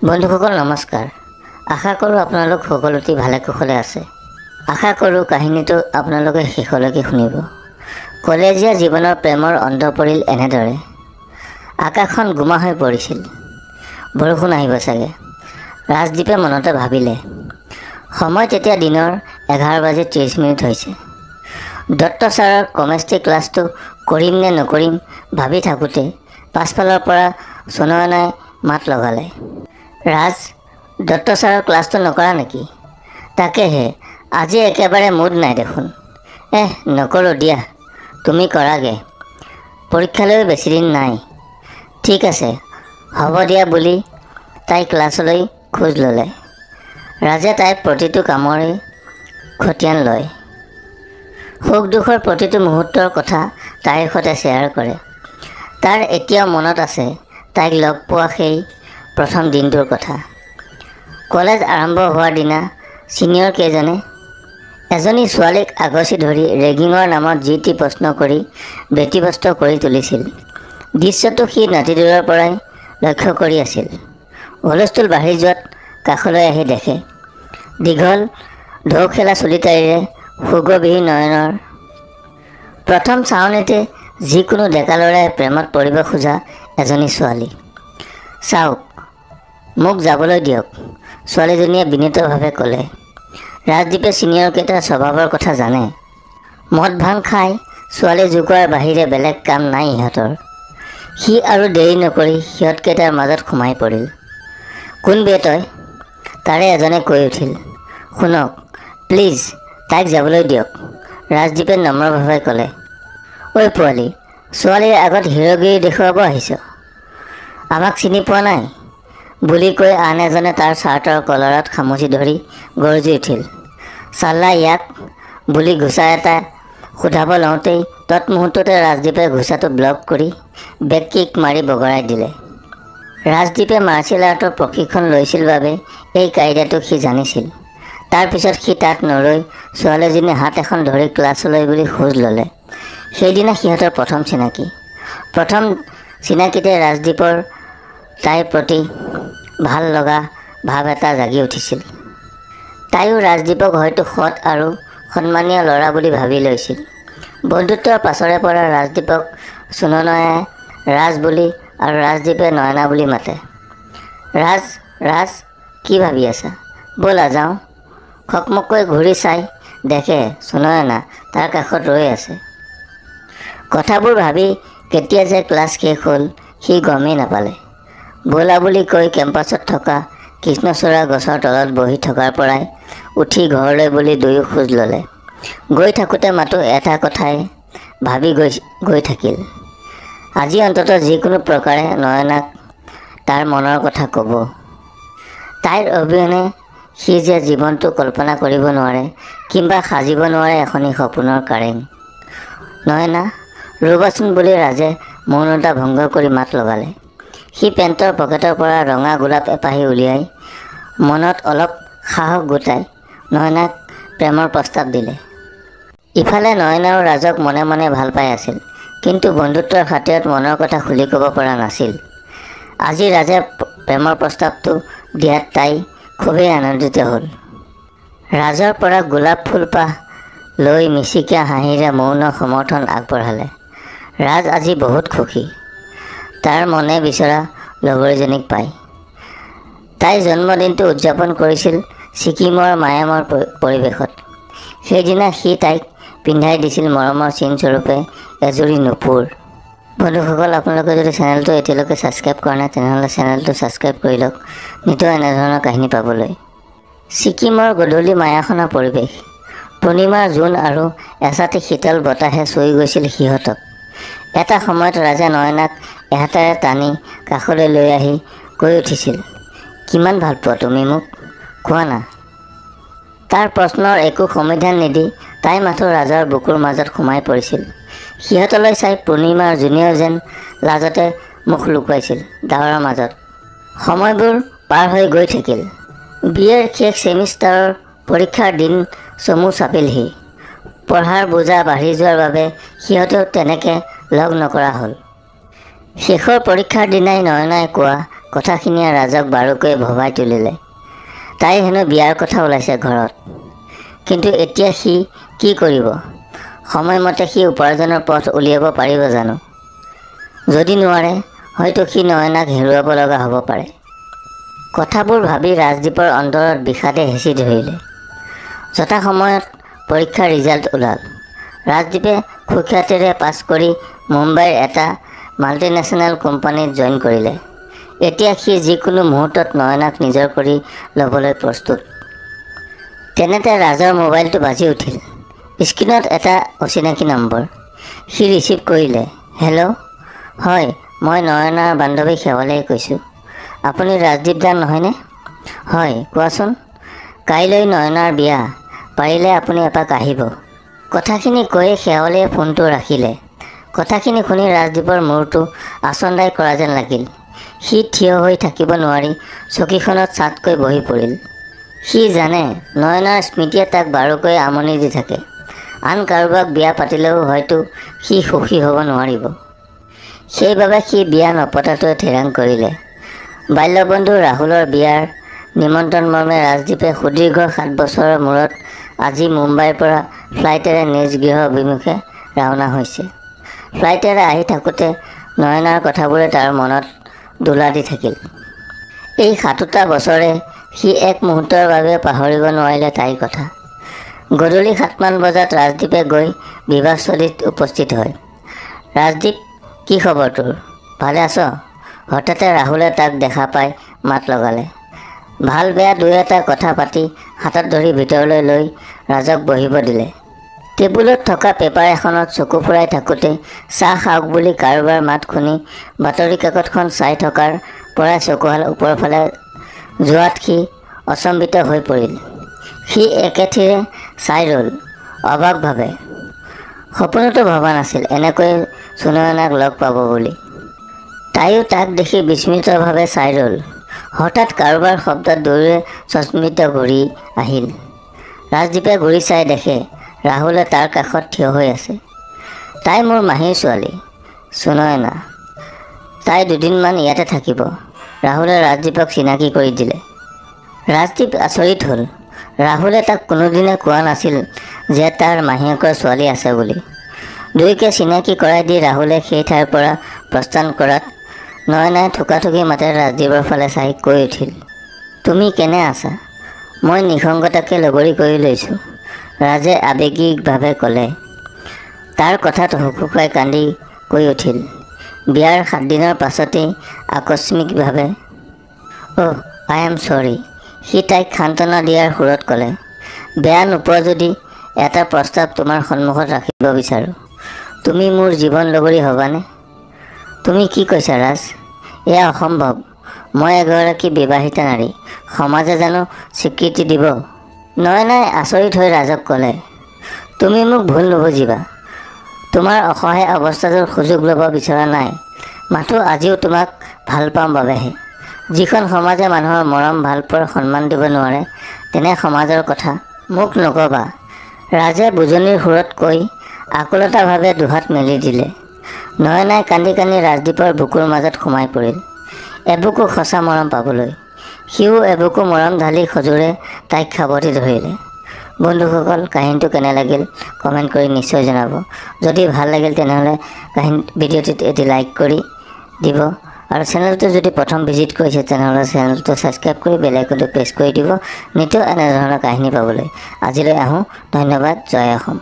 বন্ধুসকল নমস্কাৰ। আশা কৰোঁ আপোনালোক সকলোতে ভালে কুশলে আছে। আশা কৰোঁ কাহিনীটো আপোনালোকে শেষলৈকে শুনিব। কলেজীয়া জীৱনৰ প্ৰেমৰ অন্ত পৰিল এনেদৰে। আকাশখন গোমা হৈ পৰিছিল। বৰষুণ আহিব চাগে। ৰাজদ্বীপে মনতে ভাবিলে। সময় তেতিয়া দিনৰ 11:30 হৈছে। দত্ত ছাৰৰ কেমেষ্ট্ৰি ক্লাছটো কৰিম নে নকৰিম ভাবি থাকোঁতে পাছফালৰ পৰা সুনয়নাই মাত লগালে। ৰাজ, দত্ত ছাৰৰ ক্লাছটো নকৰা নেকি? তাকেহে, আজি একেবাৰে মুড নাই দেখোন। নকৰোঁ দিয়া, তুমি কৰাগে। পৰীক্ষালৈও বেছিদিন নাই। ঠিক আছে, হ'ব দিয়া বুলি তাই ক্লাছলৈ খোজ ল'লে। ৰাজে তাইৰ প্ৰতিটো কামৰে খতিয়ান লয়। সুখ দুখৰ প্ৰতিটো মুহূৰ্তৰ কথা তাইৰ সৈতে শ্বেয়াৰ কৰে। তাৰ এতিয়াও মনত আছে তাইক লগ পোৱা সেই প্ৰথম দিনটোৰ কথা। কলেজ আৰম্ভ হোৱাৰ দিনা ছিনিয়ৰ কেইজনে এজনী ছোৱালীক আগচি ধৰি ৰেগিঙৰ নামত যি টি প্ৰশ্ন কৰি ব্যতিব্যস্ত কৰি তুলিছিল। দৃশ্যটো সি নাতিদূৰৰ পৰাই লক্ষ্য কৰি আছিল। হুলস্থুল বাঢ়ি যোৱাত কাষলৈ আহি দেখে দীঘল ঢৌ খেলা চুলিতাৰিৰে সুগভীৰ নয়নৰ প্ৰথম চাৱনিতে যিকোনো ডেকা ল'ৰাই প্ৰেমত পৰিব খোজা এজনী ছোৱালী। চাওক, মোক যাবলৈ দিয়ক, ছোৱালীজনীয়ে বিনীতভাৱে ক'লে। ৰাজদ্বীপে ছিনিয়ৰকেইটাৰ স্বভাৱৰ কথা জানে। মদ ভাং খাই ছোৱালী জোকোৱাৰ বাহিৰে বেলেগ কাম নাই ইহঁতৰ। সি আৰু দেৰি নকৰি সিহঁতকেইটাৰ মাজত সোমাই পৰিল। কোন বে তই? তাৰে এজনে কৈ উঠিল। শুনক, প্লিজ তাইক যাবলৈ দিয়ক, ৰাজদ্বীপে নম্ৰভাৱে ক'লে। ঐ পোৱালি, ছোৱালীৰ আগত হিৰগিৰি দেখুৱাব আহিছ? আমাক চিনি পোৱা নাই বুলি কৈ আন এজনে তাৰ চাৰ্টৰ কলাৰত খামুচি ধৰি গৰজি উঠিল। চাল্লা ইয়াক বুলি ঘোচা এটা সোধাব লওঁতেই তৎমুহূৰ্ততে ৰাজদ্বীপে ঘোচাটো ব্লক কৰি বেক কিক মাৰি বগৰাই দিলে। ৰাজদ্বীপে মাৰ্চিয়েল আৰ্টৰ প্ৰশিক্ষণ লৈছিল বাবে এই কাইদাটো সি জানিছিল। তাৰপিছত সি তাত নৰৈ ছোৱালীজনীৰ হাত এখন ধৰি ক্লাছলৈ বুলি খোজ ল'লে। সেইদিনা সিহঁতৰ প্ৰথম চিনাকি। প্ৰথম চিনাকিতে ৰাজদ্বীপৰ তাইৰ প্ৰতি ভাল লগা ভাৱ এটা জাগি উঠিছিল। তাইও ৰাজদ্বীপক হয়তো সৎ আৰু সন্মানীয় ল'ৰা বুলি ভাবি লৈছিল। বন্ধুত্বৰ পাছৰে পৰা ৰাজদ্বীপক সুনয়নাই ৰাজ বুলি আৰু ৰাজদ্বীপে নয়না বুলি মাতে। ৰাজ, ৰাজ, কি ভাবি আছা? ব'লা যাওঁ। খকমককৈ ঘূৰি চাই দেখে সুনয়না তাৰ কাষত ৰৈ আছে। কথাবোৰ ভাবি কেতিয়া যে ক্লাছ শেষ হ'ল সি গমেই নাপালে। ব'লা বুলি কৈ কেম্পাছত থকা কৃষ্ণচূড়া গছৰ তলত বহি থকাৰ পৰাই উঠি ঘৰলৈ বুলি দুয়ো খোজ ল'লে। গৈ থাকোঁতে মাথো এটা কথাই ভাবি গৈ থাকিল। আজি অন্ততঃ যিকোনো প্ৰকাৰে নয়নাক তাৰ মনৰ কথা ক'ব। তাইৰ অবিহনে সি যে জীৱনটো কল্পনা কৰিব নোৱাৰে কিম্বা সাজিব নোৱাৰে এখনি সপোনৰ কাৰেং। নয়না, ৰ'বাচোন বুলি ৰাজে মৌনতা ভংগ কৰি মাত লগালে। সি পেণ্টৰ পকেটৰ পৰা ৰঙা গোলাপ এপাহি উলিয়াই মনত অলপ সাহস গোটাই নয়নাক প্ৰেমৰ প্ৰস্তাৱ দিলে। ইফালে নয়নাও ৰাজক মনে মনে ভাল পাই আছিল, কিন্তু বন্ধুত্বৰ খাতিৰত মনৰ কথা খুলি ক'ব পৰা নাছিল। আজি ৰাজে প্ৰেমৰ প্ৰস্তাৱটো দিয়াত তাই খুবেই আনন্দিত হ'ল। ৰাজৰ পৰা গোলাপ ফুলপাহ লৈ মিচিকীয়া হাঁহিৰে মৌন সমৰ্থন আগবঢ়ালে। ৰাজ আজি বহুত সুখী। তাৰ মনে বিচৰা লগৰীজনীক পায়। তাই জন্মদিনটো উদযাপন কৰিছিল ছিকিমৰ মায়ামৰ পৰিৱেশত। সেইদিনা সি তাইক পিন্ধাই দিছিল মৰমৰ চিনস্বৰূপে এযোৰি নুপুৰ। বন্ধুসকল, আপোনালোকে যদি চেনেলটো এতিয়ালৈকে ছাবস্ক্ৰাইব কৰা নাই তেনেহ'লে চেনেলটো ছাবস্ক্ৰাইব কৰি লওক নিতৌ এনেধৰণৰ কাহিনী পাবলৈ। ছিকিমৰ গধূলি মায়াখনৰ পৰিৱেশ। পূৰ্ণিমাৰ জোন আৰু এচাটি শীতল বতাহে চুই গৈছিল সিহঁতক। এটা সময়ত ৰাজে নয়নাক এহাতেৰে টানি কাষলৈ লৈ আহি কৈ উঠিছিল, কিমান ভাল পোৱা তুমি মোক, কোৱা না। তাৰ প্ৰশ্নৰ একো সমিধান নিদি তাই মাথো ৰাজৰ বুকুৰ মাজত সোমাই পৰিছিল। সিহঁতলৈ চাই পূৰ্ণিমাৰ জোনেও যেন লাজতে মুখ লুকুৱাইছিল ডাৱৰৰ মাজত। সময়বোৰ পাৰ হৈ গৈ থাকিল। বিএৰ শেষ ছেমিষ্টাৰৰ পৰীক্ষাৰ দিন চমু চাপিলহি। পঢ়াৰ বোজা বাঢ়ি যোৱাৰ বাবে সিহঁতেও তেনেকৈ লগ নকৰা হ'ল। শেষৰ পৰীক্ষাৰ দিনাই নয়নাই কোৱা কথাখিনিয়ে ৰাজক বাৰুকৈ ভবাই তুলিলে। তাই হেনো বিয়াৰ কথা ওলাইছে ঘৰত। কিন্তু এতিয়া সি কি কৰিব? সময়মতে সি উপাৰ্জনৰ পথ উলিয়াব পাৰিব জানো? যদি নোৱাৰে, হয়তো সি নয়নাক হেৰুৱাব লগা হ'ব পাৰে। কথাবোৰ ভাবি ৰাজদ্বীপৰ অন্তৰত বিষাদে হেঁচি ধৰিলে। যথাসময়ত পৰীক্ষাৰ ৰিজাল্ট ওলাল। ৰাজদ্বীপে সুখ্যাতিৰে পাছ কৰি মুম্বাইৰ এটা মাল্টিনেশ্যনেল কোম্পানীত জইন কৰিলে। এতিয়া সি যিকোনো মুহূৰ্তত নয়নাক নিজৰ কৰি ল'বলৈ প্ৰস্তুত। তেনেতে ৰাজৰ মোবাইলটো বাজি উঠিল। স্ক্ৰীণত এটা অচিনাকি নম্বৰ। সি ৰিচিভ কৰিলে। হেল্ল', হয়, মই নয়নাৰ বান্ধৱী শেৱালীয়ে কৈছোঁ। আপুনি ৰাজদ্বীপ দা নহয়নে? হয়, কোৱাচোন। কাইলৈ নয়নাৰ বিয়া, পাৰিলে আপুনি এপাক আহিব। কথাখিনি কৈ শেৱালীয়ে ফোনটো ৰাখিলে। কথাখিনি শুনি ৰাজদ্বীপৰ মূৰটো আচন্দাই কৰা যেন লাগিল। সি থিয় হৈ থাকিব নোৱাৰি চকীখনত চাটকৈ বহি পৰিল। সি জানে নয়নাৰ স্মৃতিয়ে তাক বাৰুকৈ আমনি দি থাকে। আন কাৰোবাক বিয়া পাতিলেও হয়তো সি সুখী হ'ব নোৱাৰিব। সেইবাবে সি বিয়া নপতাটোৱে থিৰাং কৰিলে। বাল্যবন্ধু ৰাহুলৰ বিয়াৰ নিমন্ত্ৰণ মৰ্মে ৰাজদ্বীপে সুদীৰ্ঘ 7 বছৰৰ মূৰত আজি মুম্বাইৰ পৰা ফ্লাইটেৰে নিজ গৃহ অভিমুখে ৰাওনা হৈছে। ফ্লাইটেৰে আহি থাকোঁতে নয়নাৰ কথাবোৰে তাৰ মনত দোলা দি থাকিল। এই 7টা বছৰে সি এক মুহূৰ্তৰ বাবে পাহৰিব নোৱাৰিলে তাইৰ কথা। গধূলি 7মান বজাত ৰাজদ্বীপে গৈ বিবাহস্থলীত উপস্থিত হয়। ৰাজদ্বীপ, কি খবৰ তোৰ? ভালে আছ? হঠাতে ৰাহুলে তাক দেখা পাই মাত লগালে। ভাল বেয়া দুই এটা কথা পাতি হাতত ধৰি ভিতৰলৈ লৈ ৰাজক বহিব দিলে। টেবুলত থকা পেপাৰ এখনত চকু ফুৰাই থাকোঁতে চাহ খাওক বুলি কাৰোবাৰ মাত শুনি বাতৰি কাকতখন চাই থকাৰ পৰাই চকুহাল ওপৰৰ ফালে যোৱাত সি অচম্বিত হৈ পৰিল। সি একেথিৰে চাই ৰ'ল অবাকভাৱে। সপোনতো ভবা নাছিল এনেকৈ সুনয়নাক লগ পাব বুলি। তাইও তাক দেখি বিস্মিতভাৱে চাই ৰ'ল। হঠাৎ কাৰোবাৰ শব্দত দুয়োৰে চমকিত ঘূৰি আহিল। ৰাজদ্বীপে ঘূৰি চাই দেখে ৰাহুলে তাৰ কাষত থিয় হৈ আছে। তাই মোৰ মাহীৰ ছোৱালী, সুনয়না। তাই দুদিনমান ইয়াতে থাকিব। ৰাহুলে ৰাজদ্বীপক চিনাকি কৰি দিলে। ৰাজদ্বীপ আচৰিত হ'ল। ৰাহুলে তাক কোনোদিনে কোৱা নাছিল যে তাৰ মাহীয়েকৰ ছোৱালী আছে বুলি। দুয়োকে চিনাকি কৰাই দি ৰাহুলে সেই ঠাইৰ পৰা প্ৰস্থান কৰাত নয়নাই থোকাথুকি মাতেৰে ৰাজদ্বীপৰ ফালে চাই কৈ উঠিল, তুমি কেনে আছা? মই নিসংগতাকে লগৰী কৰি লৈছোঁ, ৰাজে আৱেগিকভাৱে ক'লে। তাৰ কথাত হুকহুকাই কান্দি কৈ উঠিল। বিয়াৰ 7 দিনৰ পাছতেই আকস্মিকভাৱে অহ, আই এম চৰি। সি তাইক সান্তনা দিয়াৰ সুৰত ক'লে। বেয়া নোপোৱা যদি এটা প্ৰস্তাৱ তোমাৰ সন্মুখত ৰাখিব বিচাৰোঁ। তুমি মোৰ জীৱন লগৰী হ'বানে? তুমি কি কৈছা ৰাজ? এয়া অসম্ভৱ। মই এগৰাকী বিবাহিতা নাৰী। সমাজে জানো স্বীকৃতি দিব? নয়নাই আচৰিত হৈ ৰাজক ক'লে, তুমি মোক ভুল নুবুজিবা। তোমাৰ অসহায় অৱস্থাটোৰ সুযোগ ল'ব বিচৰা নাই। মাথো আজিও তোমাক ভাল পাম বাবেহে। যিখন সমাজে মানুহৰ মৰম ভালপোৱাৰ সন্মান দিব নোৱাৰে, তেনে সমাজৰ কথা মোক নক'বা। ৰাজে বুজনিৰ সুৰত কৈ আকুলতাভাৱে দুহাত মেলি দিলে। নয়নাই কান্দি কান্দি ৰাজদ্বীপৰ বুকুৰ মাজত সোমাই পৰিল। এবুকু সঁচা মৰম পাবলৈ। সিও এবুকু মৰম ঢালি সজোৰে তাইক সাৱটি ধৰিলে। বন্ধুসকল, কাহিনীটো কেনে লাগিল কমেণ্ট কৰি নিশ্চয় জনাব। যদি ভাল লাগিল তেনেহ'লে ভিডিঅ'টোত এটি লাইক কৰি দিব আৰু চেনেলটো যদি প্ৰথম ভিজিট কৰিছে তেনেহ'লে চেনেলটো ছাবস্ক্ৰাইব কৰি বেল আইকনটো প্ৰেছ কৰি দিব নিতৌ এনেধৰণৰ কাহিনী পাবলৈ। আজিলৈ আহোঁ, ধন্যবাদ, জয় অসম।